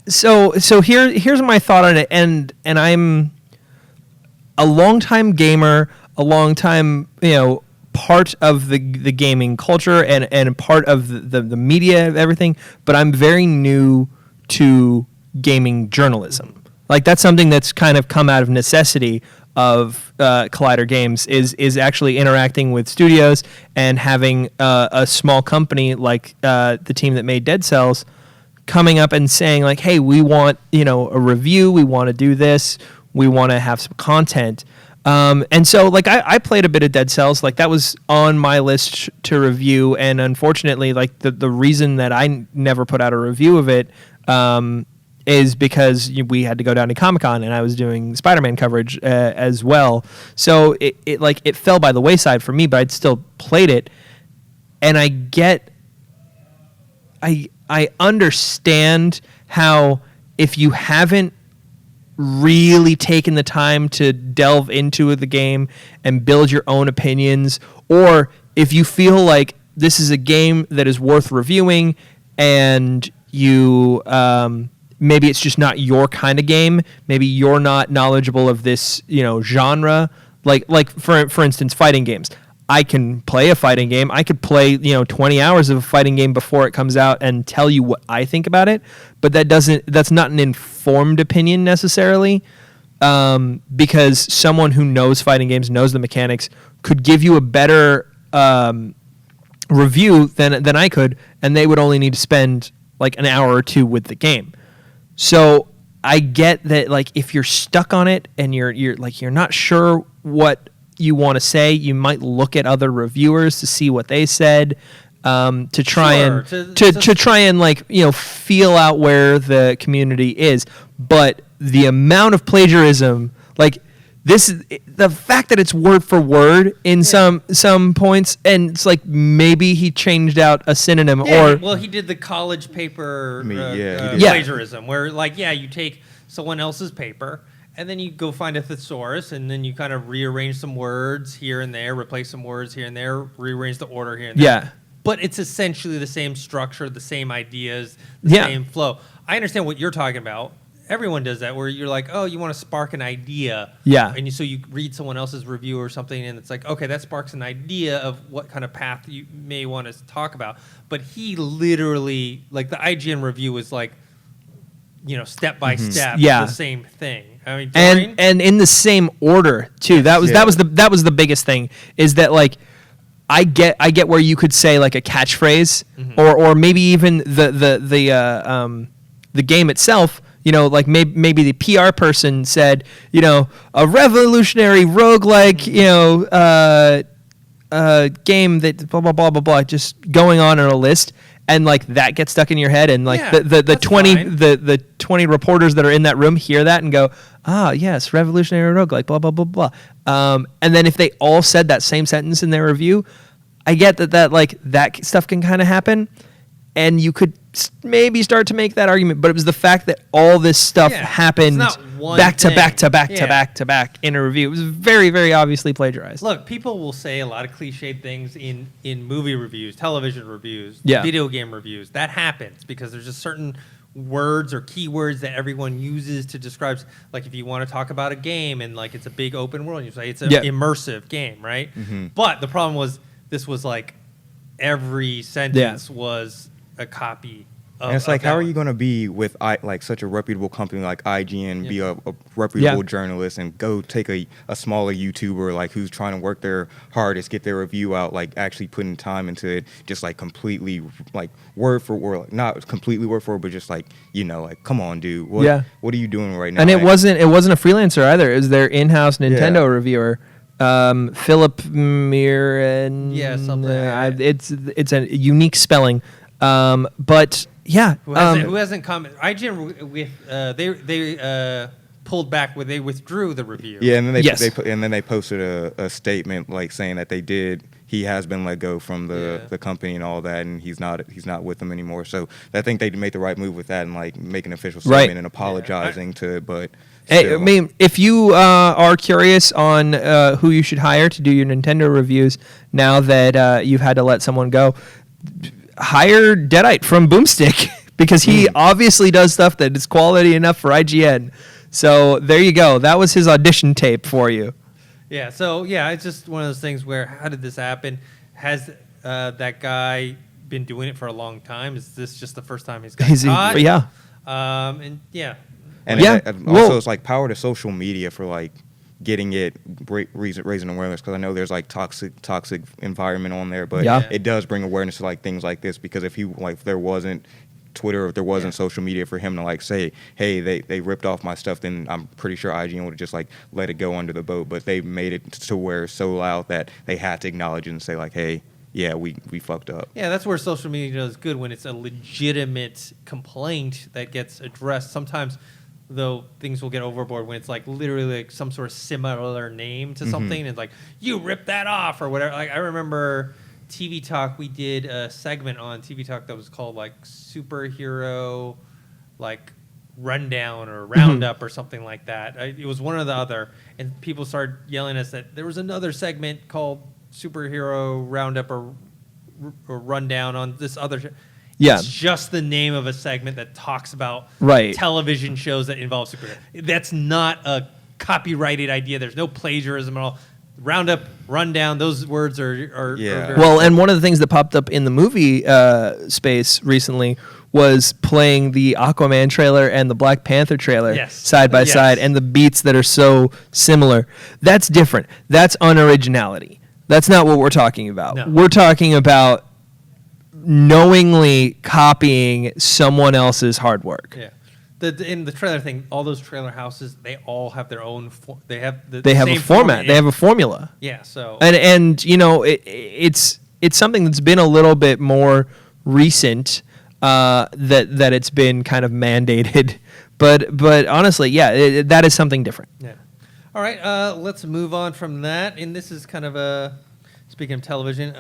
so here's my thought on it. And I'm a longtime gamer, a longtime, part of the gaming culture and part of the media of everything, but I'm very new to gaming journalism. Like that's something that's kind of come out of necessity of Collider Games is actually interacting with studios and having a small company like the team that made Dead Cells coming up and saying like, hey, we want a review, we want to do this, we want to have some content. And so, like, I played a bit of Dead Cells. Like, that was on my list to review. And unfortunately, like, the reason that I never put out a review of it is because we had to go down to Comic-Con, and I was doing Spider-Man coverage as well. So, it fell by the wayside for me, but I'd still played it. And I understand how if you haven't really taken the time to delve into the game and build your own opinions, or if you feel like this is a game that is worth reviewing and you maybe it's just not your kind of game, maybe you're not knowledgeable of this genre, like for instance fighting games. I can play a fighting game. I could play 20 hours of a fighting game before it comes out and tell you what I think about it, but that's not an informed opinion necessarily, because someone who knows fighting games, knows the mechanics, could give you a better review than I could, and they would only need to spend like an hour or two with the game. So I get that, like, if you're stuck on it and you're not sure what you want to say, you might look at other reviewers to see what they said, to try and like feel out where the community is. But the amount of plagiarism, like the fact that it's word for word in some points, and it's like maybe he changed out a synonym or he did the college paper did. plagiarism where you take someone else's paper and then you go find a thesaurus, and then you kind of rearrange some words here and there, replace some words here and there, rearrange the order here and there. Yeah. But it's essentially the same structure, the same ideas, the same flow. I understand what you're talking about. Everyone does that, where you're like, oh, you want to spark an idea. Yeah. And so you read someone else's review or something, and it's like, okay, that sparks an idea of what kind of path you may want to talk about. But he literally, like, the IGN review was like, step by step, the same thing. I mean, Dorian? and in the same order too. That was the biggest thing, is that like I get where you could say like a catchphrase, or maybe even the game itself. Like maybe the PR person said, a revolutionary roguelike, game that blah blah blah blah blah, just going on a list, and like that gets stuck in your head, and like the 20 fine. the 20 reporters that are in that room hear that and go, yes, revolutionary roguelike, blah blah blah blah. And then if they all said that same sentence in their review, I get that like that stuff can kind of happen, and you could maybe start to make that argument, but it was the fact that all this stuff happened not one back to thing. back to back Yeah. to back to back in a review. It was very, very obviously plagiarized. Look, people will say a lot of cliched things in movie reviews, television reviews, Yeah. video game reviews. That happens because there's just certain words or keywords that everyone uses to describe. Like if you want to talk about a game and like it's a big open world, you say it's an immersive game, right? But the problem was this was like every sentence was a copy. And it's like, how are you going to be with like such a reputable company like IGN, be a reputable journalist, and go take a smaller YouTuber like who's trying to work their hardest, get their review out, like actually putting time into it, just like completely like word for word, like, not completely word for word, but just like like come on, dude, what are you doing right now? And it wasn't a freelancer either. It was their in-house Nintendo reviewer. Philip Mirren. Yeah, something. It's a unique spelling. But yeah, who hasn't commented? IGN they pulled back when they withdrew the review. Yeah, and then they posted a statement like saying that he has been let go from the company and all that, and he's not with them anymore. So I think they made the right move with that and like make an official statement and apologizing to it. But I mean, if you are curious on who you should hire to do your Nintendo reviews now that you've had to let someone go, hire Deadite from Boomstick because he obviously does stuff that is quality enough for IGN. So there you go. That was his audition tape for you. Yeah. So it's just one of those things where how did this happen? Has that guy been doing it for a long time? Is this just the first time he's got caught? Yeah. Also, it's like power to social media for like getting it raising awareness, because I know there's like toxic environment on there, but it does bring awareness to like things like this, because if there wasn't Twitter, if there wasn't social media for him to like say, hey, they ripped off my stuff, then I'm pretty sure IGN would have just like let it go under the boat. But they made it to where it's so loud that they had to acknowledge it and say like, hey, yeah, we fucked up. Yeah, that's where social media is good, when it's a legitimate complaint that gets addressed. Sometimes though things will get overboard when it's like literally like some sort of similar name to something, and it's like, you ripped that off or whatever. Like I remember TV Talk, we did a segment on TV Talk that was called like superhero like rundown or roundup or something like that. It was one or the other, and people started yelling at us that there was another segment called superhero roundup or rundown on this other Yeah. It's just the name of a segment that talks about television shows that involve superheroes. That's not a copyrighted idea. There's no plagiarism at all. Roundup, rundown, those words are very well, and one of the things that popped up in the movie space recently was playing the Aquaman trailer and the Black Panther trailer side by side, and the beats that are so similar. That's different. That's unoriginality. That's not what we're talking about. No. We're talking about knowingly copying someone else's hard work. Yeah. In the trailer thing, all those trailer houses, they all have their own. They have a same format. They have a formula. Yeah. So and it's something that's been a little bit more recent that it's been kind of mandated, but honestly, that is something different. Yeah. All right. Let's move on from that. And this is kind of a, speaking of television,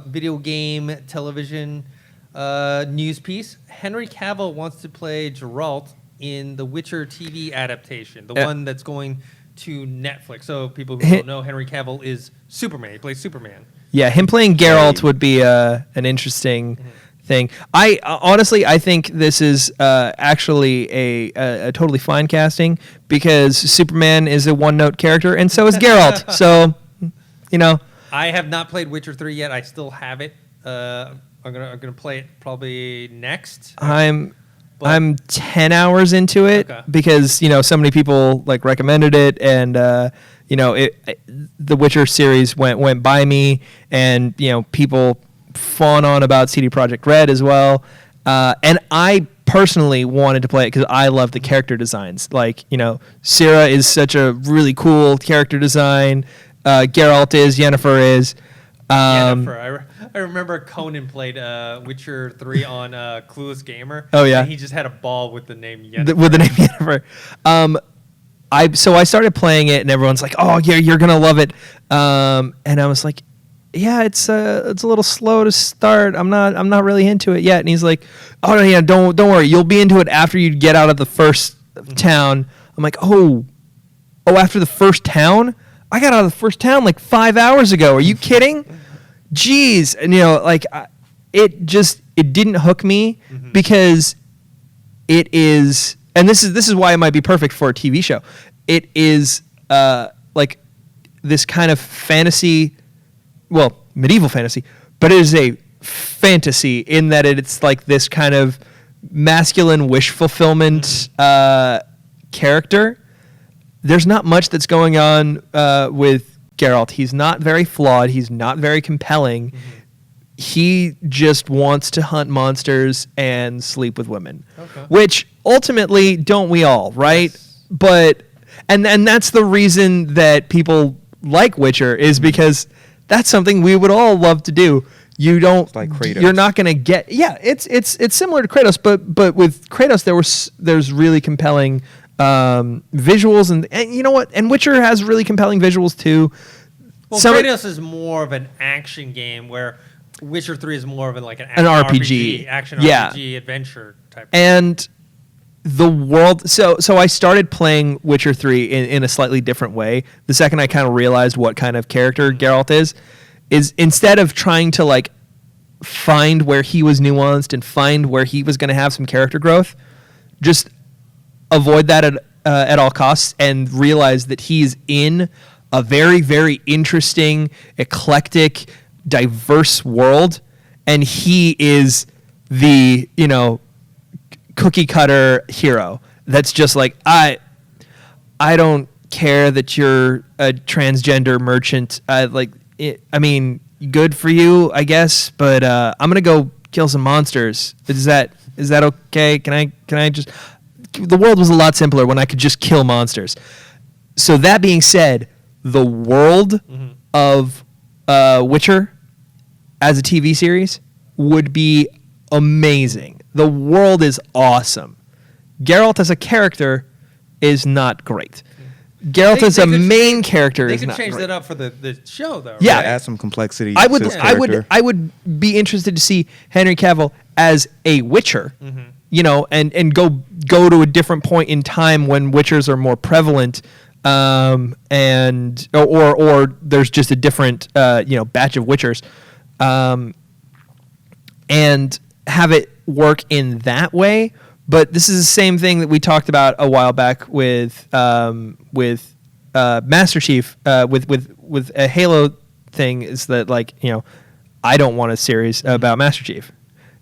video game television news piece. Henry Cavill wants to play Geralt in the Witcher TV adaptation, the one that's going to Netflix. So people who don't know, Henry Cavill is Superman. He plays Superman. Yeah, him playing Geralt would be an interesting thing. I honestly, I think this is actually a totally fine casting, because Superman is a one-note character, and so is Geralt. So, I have not played Witcher 3 yet. I still have it. I'm gonna play it probably next. I'm 10 hours into it because so many people like recommended it, and the Witcher series went by me, and people fawn on about CD Projekt Red as well, and I personally wanted to play it because I love the character designs. Like, Ciri is such a really cool character design. Geralt is, Yennefer is. Yennefer. I remember Conan played Witcher 3 on Clueless Gamer. Oh, yeah. And he just had a ball with the name Yennefer. With the name Yennefer. So I started playing it, and everyone's like, "Oh, yeah, you're gonna love it." And I was like, "Yeah, it's a little slow to start. I'm not really into it yet." And he's like, "Oh, no, yeah, don't worry. You'll be into it after you get out of the first town." I'm like, "Oh, after the first town? I got out of the first town like 5 hours ago. Are you kidding?" Jeez. And it didn't hook me because it is, and this is why it might be perfect for a TV show. It is like this kind of fantasy, well, medieval fantasy, but it is a fantasy in that it's like this kind of masculine wish fulfillment character. There's not much that's going on with Geralt. He's not very flawed. He's not very compelling. He just wants to hunt monsters and sleep with women, which ultimately don't we all, right? Yes. But and that's the reason that people like Witcher is because that's something we would all love to do. You don't it's like Kratos. You're not going to get it's similar to Kratos, but with Kratos there's really compelling visuals and you know what? And Witcher has really compelling visuals too. Well, Kratos is more of an action game where Witcher 3 is more of an RPG. Action RPG adventure type. And the world, so I started playing Witcher 3 in a slightly different way. The second I kind of realized what kind of character Geralt is instead of trying to like find where he was nuanced and find where he was going to have some character growth, just avoid that at all costs and realize that he's in a very, very interesting, eclectic, diverse world, and he is the cookie cutter hero that's just like I don't care that you're a transgender merchant. I mean, good for you, I guess, but I'm gonna go kill some monsters. Is that okay? Can I just? The world was a lot simpler when I could just kill monsters. So that being said, the world of Witcher as a TV series would be amazing. The world is awesome. Geralt as a character is not great. Geralt as a main character is not great. They could change that up for the show, though. Yeah, right? Add some complexity. I would be interested to see Henry Cavill as a Witcher. And go to a different point in time when Witchers are more prevalent, and or there's just a different batch of Witchers, and have it work in that way. But this is the same thing that we talked about a while back with Master Chief, with a Halo thing. Is that I don't want a series about Master Chief.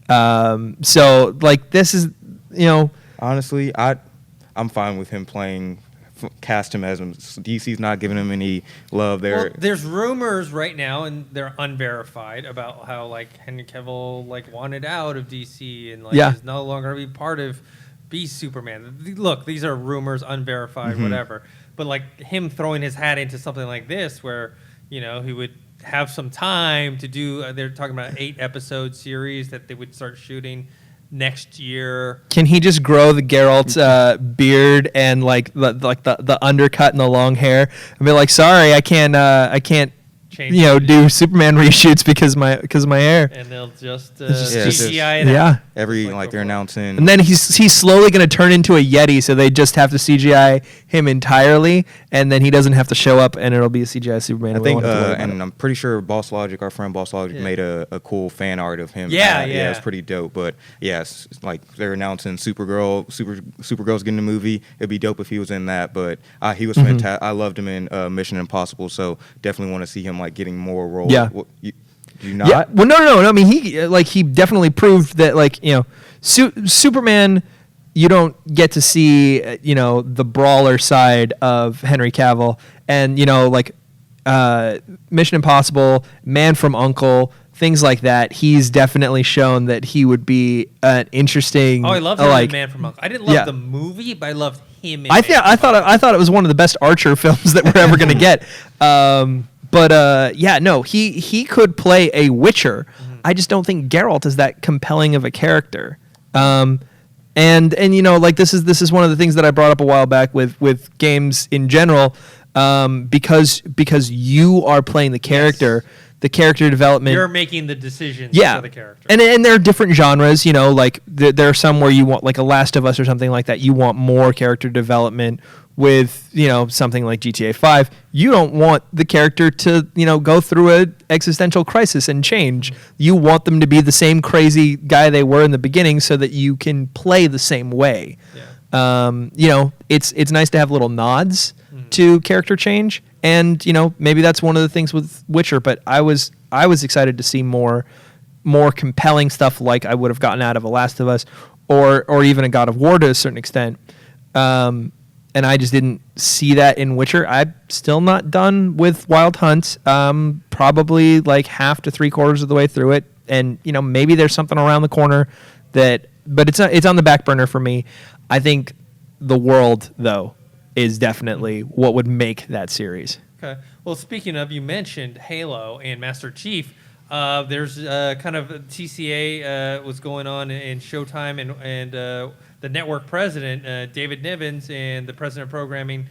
So like this is honestly I'm fine with him playing. Cast him as him. DC's not giving him any love there. Well, there's rumors right now, and they're unverified, about how Henry Cavill wanted out of DC and is no longer gonna be part of Superman. Look, these are rumors, unverified, whatever. But him throwing his hat into something like this, where he would have some time to do. They're talking about 8-episode series that they would start shooting next year. Can he just grow the Geralt beard and the undercut and the long hair and be like, sorry, I can't do Superman reshoots because my hair. And they'll just CGI it. Yeah. They're announcing. And then he's slowly going to turn into a Yeti, so they just have to CGI him entirely, and then he doesn't have to show up, and it'll be a CGI Superman. I think, and I'm pretty sure Boss Logic, our friend Boss Logic, made a cool fan art of him. Yeah, it's pretty dope. But yes, they're announcing Supergirl's getting a movie. It'd be dope if he was in that. But he was fantastic. I loved him in Mission Impossible, so definitely want to see him getting more roles. Yeah. Do you not? Yeah. Well, no. I mean, he definitely proved that Superman get to see the brawler side of Henry Cavill, and like Mission Impossible, Man from U.N.C.L.E., things like that. He's definitely shown that he would be an interesting. Oh, I loved him in Man from U.N.C.L.E. I didn't love the movie, but I loved him. In I thought it was one of the best Archer films that we're ever going to get. He could play a Witcher. I just don't think Geralt is that compelling of a character. And like this is one of the things that I brought up a while back with games in general, because you are playing the character. Yes. The character development. You're making the decisions for the character. And there are different genres, like there are some where you want, like a Last of Us or something like that, you want more character development. With, something like GTA 5, you don't want the character to, go through an existential crisis and change. You want them to be the same crazy guy they were in the beginning so that you can play the same way. Yeah. It's nice to have little nods to character change. And, maybe that's one of the things with Witcher, but I was excited to see more compelling stuff like I would have gotten out of a Last of Us or even a God of War to a certain extent. And I just didn't see that in Witcher. I'm still not done with Wild Hunt. Probably like half to 3/4 of the way through it. And, maybe there's something around the corner but it's on the back burner for me. I think the world, though, is definitely what would make that series. Okay. Well, speaking of, you mentioned Halo and Master Chief. There's kind of TCA was going on in Showtime, and the network president, David Nivens, and the president of programming,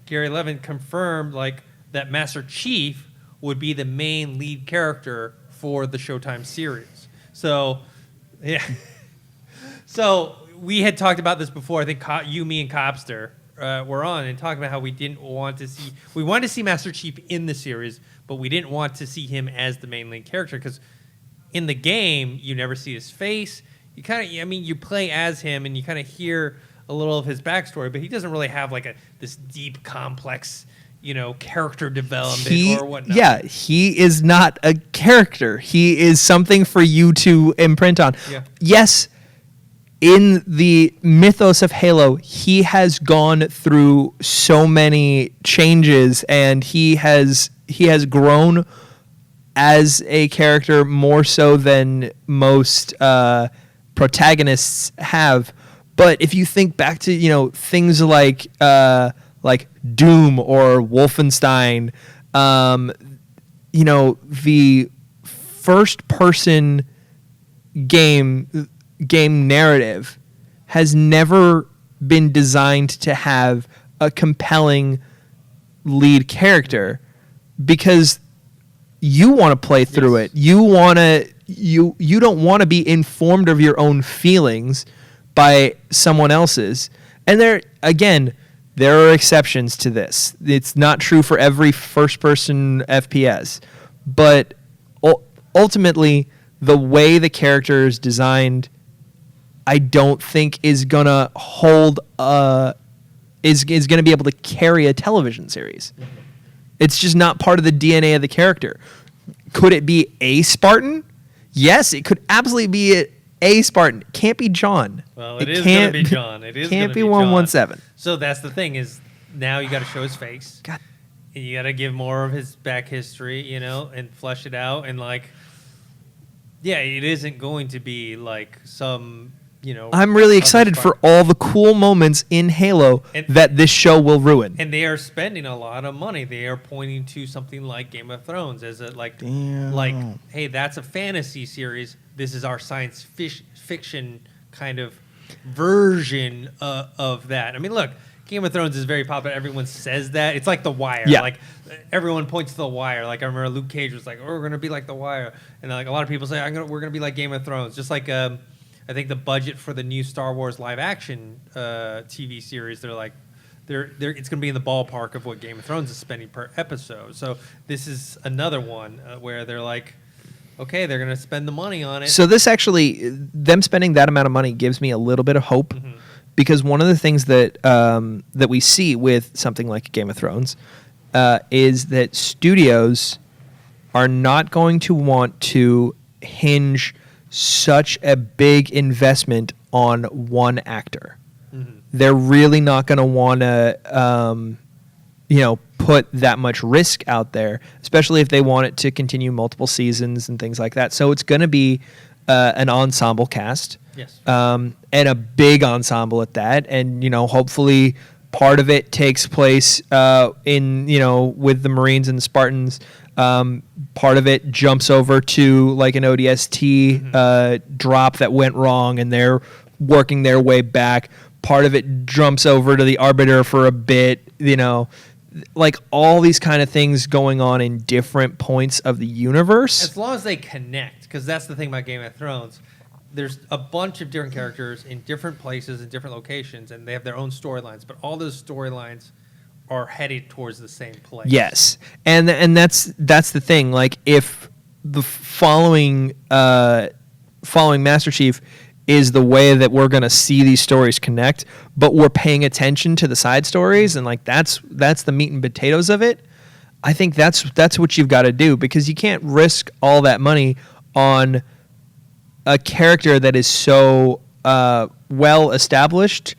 Gary Levin, confirmed that Master Chief would be the main lead character for the Showtime series. So, yeah. So we had talked about this before. I think you, me, and Copster were on and talking about how we wanted to see Master Chief in the series, but we didn't want to see him as the main lead character because in the game you never see his face. You you play as him and you kind of hear a little of his backstory, but he doesn't really have this deep, complex, character development or whatnot. Yeah, he is not a character. He is something for you to imprint on. Yeah. Yes, in the mythos of Halo, he has gone through so many changes, and he has grown as a character more so than most protagonists have. But if you think back to things like Doom or Wolfenstein, the first person game narrative has never been designed to have a compelling lead character because you want to play through it. You don't want to be informed of your own feelings by someone else's. And there are exceptions to this. It's not true for every first-person FPS, but ultimately, the way the character is designed, I don't think is gonna hold is gonna be able to carry a television series. Mm-hmm. It's just not part of the DNA of the character. Could it be a Spartan? Yes, it could absolutely be a Spartan. It can't be John. Well, it is going to be John. It is can't be 117. So that's the thing is now you got to show his face. God. And you got to give more of his back history, and flesh it out. And it isn't going to be some, I'm really excited for all the cool moments in Halo that this show will ruin. And they are spending a lot of money. They are pointing to something like Game of Thrones as hey, that's a fantasy series. This is our science fiction kind of version of that. I mean, look, Game of Thrones is very popular. Everyone says that. It's like The Wire. Yeah. Everyone points to The Wire. I remember Luke Cage was like, we're going to be like The Wire. And a lot of people say, we're going to be like Game of Thrones. Just like I think the budget for the new Star Wars live action TV series, it's going to be in the ballpark of what Game of Thrones is spending per episode. So this is another one where they're okay, they're going to spend the money on it. So this actually, them spending that amount of money gives me a little bit of hope, because one of the things that that we see with something like Game of Thrones is that studios are not going to want to hinge such a big investment on one actor. they're really not going to want to, put that much risk out there, especially if they want it to continue multiple seasons and things like that. So it's going to be an ensemble cast, Yes. and a big ensemble at that. And, hopefully part of it takes place with the Marines and the Spartans. Part of it jumps over to like an ODST drop that went wrong, and they're working their way back. Part of it jumps over to the Arbiter for a bit, like all these kind of things going on in different points of the universe. As long as they connect, because that's the thing about Game of Thrones. There's a bunch of different characters in different places and different locations, and they have their own storylines. But all those storylines are headed towards the same place. Yes, and that's the thing. Like if the following Master Chief is the way that we're going to see these stories connect, but we're paying attention to the side stories, and like that's the meat and potatoes of it. I think that's what you've got to do, because you can't risk all that money on a character that is so well established,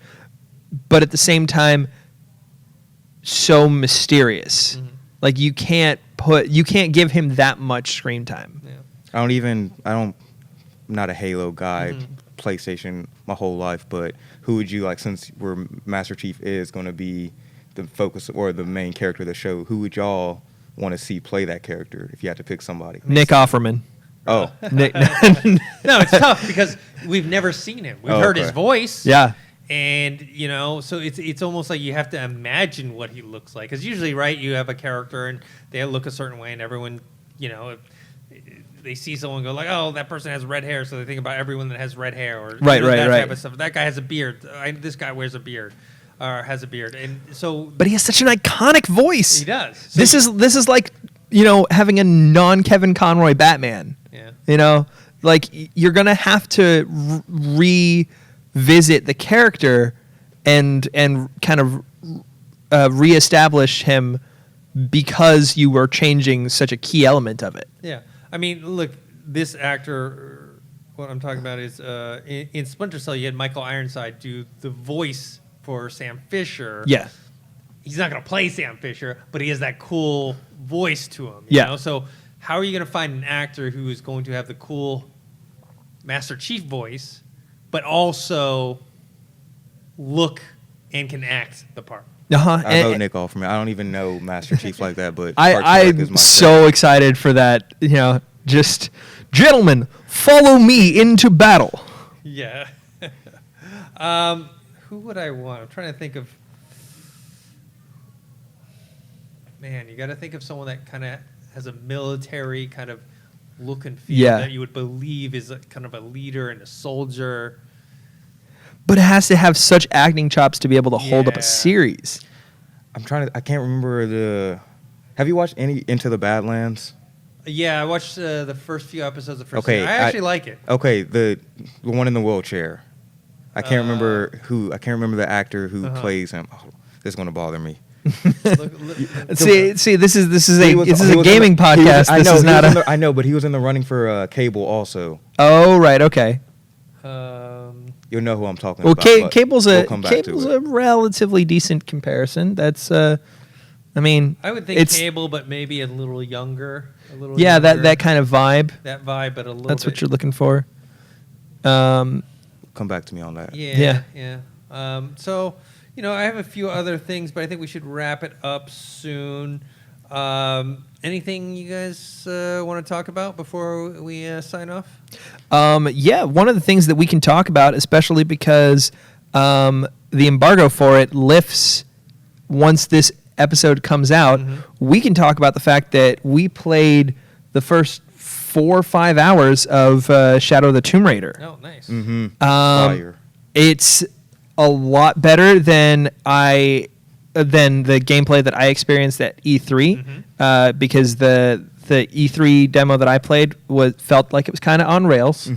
but at the same time so mysterious. Like you can't give him that much screen time. Yeah. I'm not a Halo guy. PlayStation my whole life, but who would you like, since where Master Chief is going to be the focus or the main character of the show, who would y'all want to see play that character if you had to pick somebody? Nick Offerman. Oh. Nick. No, it's tough because we've never seen him. We've heard his voice. Yeah. And, so it's almost like you have to imagine what he looks like. Because usually, right, you have a character and they look a certain way, and everyone, they see someone go like, oh, that person has red hair, so they think about everyone that has red hair, or right, that right. type of stuff. That guy has a beard. This guy wears a beard, or has a beard, and so. But he has such an iconic voice. He does. So this is like having a non-Kevin Conroy Batman. Yeah. Like you're gonna have to revisit the character and kind of reestablish him, because you were changing such a key element of it. Yeah. I mean, look, this actor, what I'm talking about is in Splinter Cell, you had Michael Ironside do the voice for Sam Fisher. Yeah. He's not going to play Sam Fisher, but he has that cool voice to him. Yeah. You know? So how are you going to find an actor who is going to have the cool Master Chief voice, but also look and can act the part? I vote Nick Offerman. I don't even know Master Chief like that, but I'm so excited for that. Just gentlemen, follow me into battle. Yeah. Who would I want? I'm trying to think of. Man, you got to think of someone that kind of has a military kind of look and feel that you would believe is kind of a leader and a soldier. But it has to have such acting chops to be able to hold up a series. I can't remember have you watched any Into the Badlands? Yeah, I watched the first few episodes of the first Okay, season. I actually like it. Okay, the one in the wheelchair. I can't remember the actor who plays him. Oh, this is going to bother me. See, this is a gaming podcast. I know, but he was in the running for Cable also. Oh, right, okay. You'll know who I'm talking about. Well, Cable's a relatively decent comparison. That's, I would think Cable, but maybe a little younger. That kind of vibe. That vibe, but a little. That's what you're looking for. Come back to me on that. Yeah. So, I have a few other things, but I think we should wrap it up soon. Anything you guys want to talk about before we sign off? One of the things that we can talk about, especially because the embargo for it lifts once this episode comes out, we can talk about the fact that we played the first 4 or 5 hours of Shadow of the Tomb Raider. Oh, nice. It's a lot better than the gameplay that I experienced at E3, because the E3 demo that I played felt like it was kind of on rails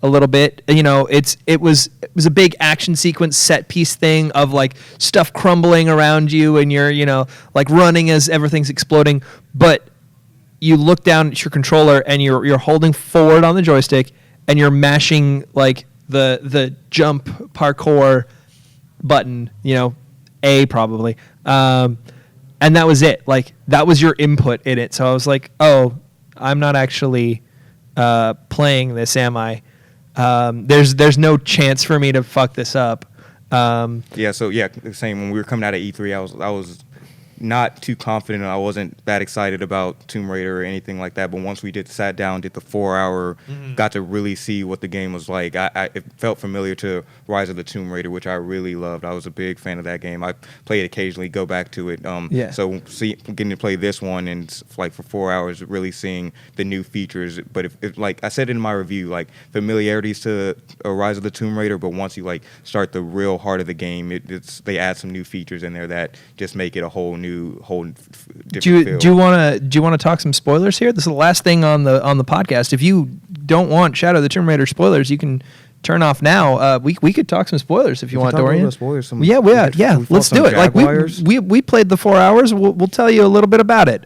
a little bit. It was a big action sequence set piece thing of like stuff crumbling around you, and you're like running as everything's exploding, but you look down at your controller and you're holding forward on the joystick and you're mashing like the jump parkour button, A probably. And that was it. Like, that was your input in it. So I was like, oh, I'm not actually playing this, am I? There's no chance for me to fuck this up. Same. When we were coming out of E3, I was not too confident. I wasn't that excited about Tomb Raider or anything like that. But once we sat down, did the 4-hour, got to really see what the game was like. It felt familiar to Rise of the Tomb Raider, which I really loved. I was a big fan of that game. I play it occasionally, go back to it. So getting to play this one and like for 4 hours, really seeing the new features. But if like I said in my review, like familiarities to Rise of the Tomb Raider, but once you like start the real heart of the game, they add some new features in there that just make it a whole different feel. Do you want to talk some spoilers here? This is the last thing on the podcast. If you don't want Shadow of the Tomb Raider spoilers, you can turn off now. We could talk some spoilers if you want, Dorian. Spoilers, Yeah. Let's do it. Like we played the 4 hours. We'll tell you a little bit about it.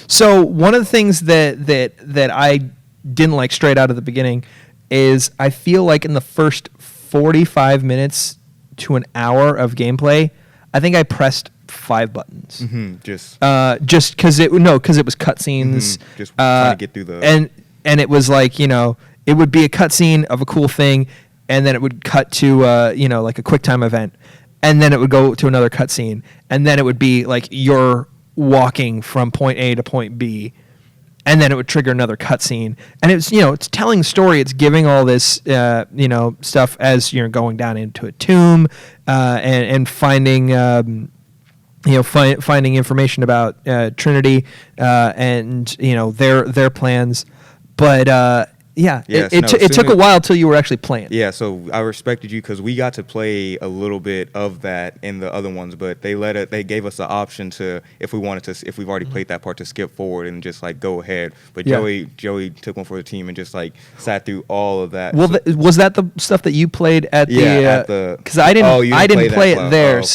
So one of the things that I didn't like straight out of the beginning is I feel like in the first 45 minutes to an hour of gameplay, I think I pressed 5 buttons. Just because it was cutscenes. Just trying to get through and it was like, it would be a cutscene of a cool thing, and then it would cut to like a QuickTime event, and then it would go to another cutscene, and then it would be like you're walking from point A to point B, and then it would trigger another cutscene, and it's it's telling the story, it's giving all this stuff as you're going down into a tomb, and finding. Finding information about Trinity and their plans, but it took a while till you were actually playing. Yeah, so I respected you because we got to play a little bit of that in the other ones, but they gave us the option to, if we've already played that part, to skip forward and just like go ahead. But Joey took one for the team and just like sat through all of that. Well, was that the stuff that you played at the? Because I didn't play it there, okay.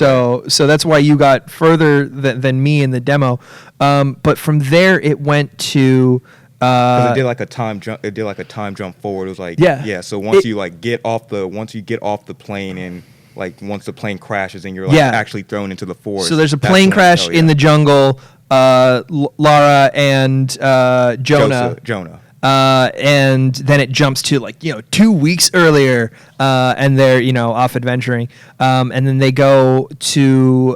So that's why you got further than me in the demo. But from there it went to. Because it did like a time jump. It did like a time jump forward. It was like So once you get off the plane and like once the plane crashes and you're like actually thrown into the forest. So there's a plane crash in the jungle. Lara and Jonah. And then it jumps to like 2 weeks earlier, and they're off adventuring, and then they go to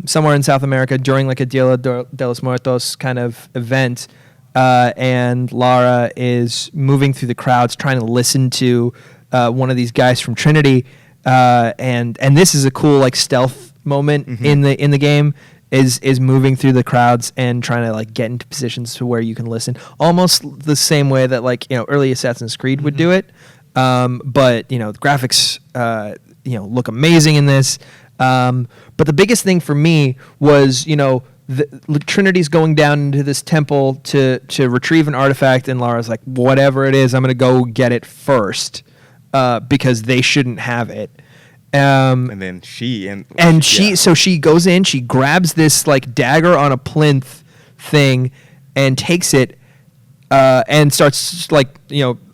somewhere in South America during like a Dia de los Muertos kind of event. And Lara is moving through the crowds trying to listen to one of these guys from Trinity, and this is a cool like stealth moment in the game, is moving through the crowds and trying to like get into positions to where you can listen, almost the same way that like early Assassin's Creed would do it, but the graphics look amazing in this, but the biggest thing for me was Trinity's going down into this temple to retrieve an artifact, and Lara's like, whatever it is, I'm going to go get it first, because they shouldn't have it. And then she goes in, she grabs this like dagger on a plinth thing and takes it, and starts like,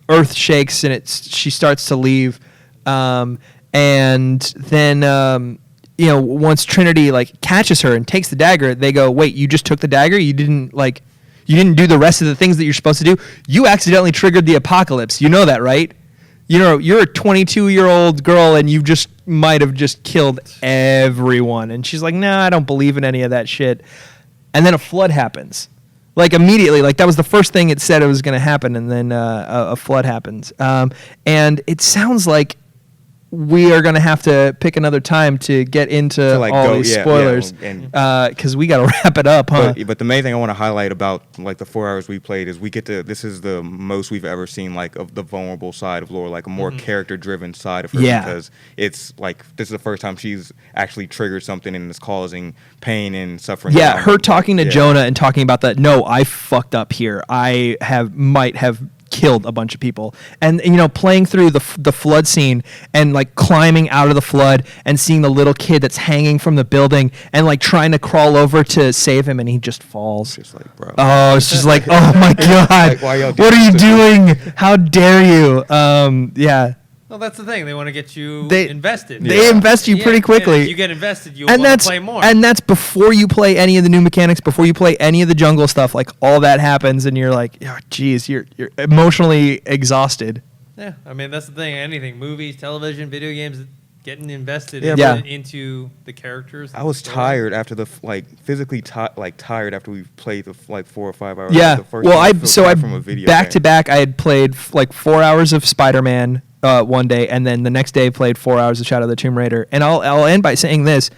earth shakes and she starts to leave. And then, once Trinity like catches her and takes the dagger, they go, wait, you just took the dagger? You didn't do the rest of the things that you're supposed to do? You accidentally triggered the apocalypse. You know that, right? You're a 22-year-old girl and you just might have just killed everyone. And she's like, nah, I don't believe in any of that shit. And then a flood happens. Like immediately, like that was the first thing it said it was going to happen, and then a flood happens. And it sounds like we are going to have to pick another time to get into these spoilers, because we got to wrap it up, huh? But the main thing I want to highlight about like the 4 hours we played is this is the most we've ever seen like of the vulnerable side of Laura, like a more character-driven side of her, because it's like this is the first time she's actually triggered something and is causing pain and suffering. Yeah, her talking to Jonah and talking about that. No, I fucked up here. I might have killed a bunch of people, and playing through the flood scene and like climbing out of the flood and seeing the little kid that's hanging from the building and like trying to crawl over to save him, and he just falls. Just like, bro. Oh, it's just like, oh my god, like, what are you doing? How dare you? Yeah. Well, that's the thing. They want to get you They- invested. They invest you pretty quickly. If you get invested, you and want that's to play more. and that's before you play any of the new mechanics, before you play any of the jungle stuff. Like all that happens, and you're like, oh, geez, you're emotionally exhausted. Yeah, I mean that's the thing. Anything, movies, television, video games, getting invested Yeah. into the characters. I was story. tired after physically tired after we played the 4 or 5 hours. Yeah. The first Well, time felt bad from a video back game. to back, I had played 4 hours of Spider-Man one day, and then the next day played 4 hours of Shadow of the Tomb Raider. And I'll end by saying this: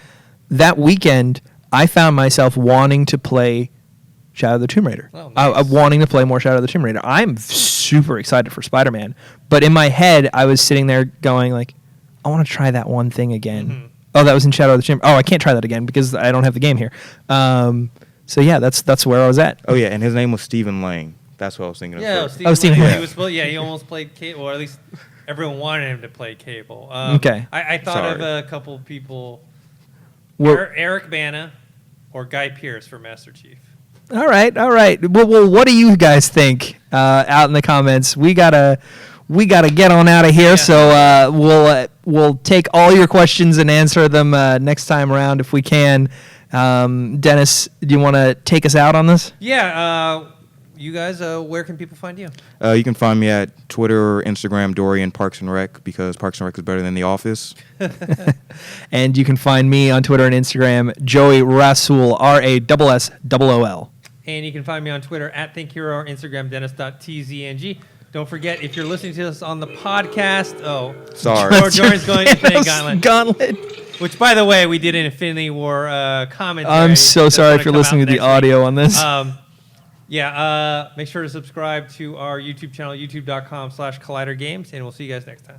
that weekend, I found myself wanting to play Shadow of the Tomb Raider. Oh, nice. Wanting to play more Shadow of the Tomb Raider. I'm super excited for Spider-Man, but in my head, I was sitting there going like, I want to try that one thing again. Mhm. Oh, that was in Shadow of the Tomb. Oh, I can't try that again because I don't have the game here. So yeah, that's where I was at. Oh yeah, and his name was Stephen Lang. That's what I was thinking of. Yeah, first. Stephen Lang, Lang. he almost played Cable, or at least everyone wanted him to play Cable. Okay. I thought of Sorry. a couple of people: Well, Eric Bana or Guy Pearce for Master Chief. all right. Well, what do you guys think? Out in the comments, we gotta get on out of here. Yeah. So we'll take all your questions and answer them next time around if we can. Dennis, do you want to take us out on this? Yeah, you guys, where can people find you? You can find me at Twitter or Instagram, Dorian Parks and Rec, because Parks and Rec is better than The Office. And you can find me on Twitter and Instagram, Joey Rasool, RASSOOL. And you can find me on Twitter at ThinkHero or Instagram, Dennis.tzng. Don't forget, if you're listening to us on the podcast, Sorry. Dorian's going Infinity Gauntlet. Gauntlet. Which, by the way, we did an Infinity War commentary. I'm so that's sorry gonna if you're come listening out to the next week. audio on this. Make sure to subscribe to our YouTube channel, youtube.com/collidergames, and we'll see you guys next time.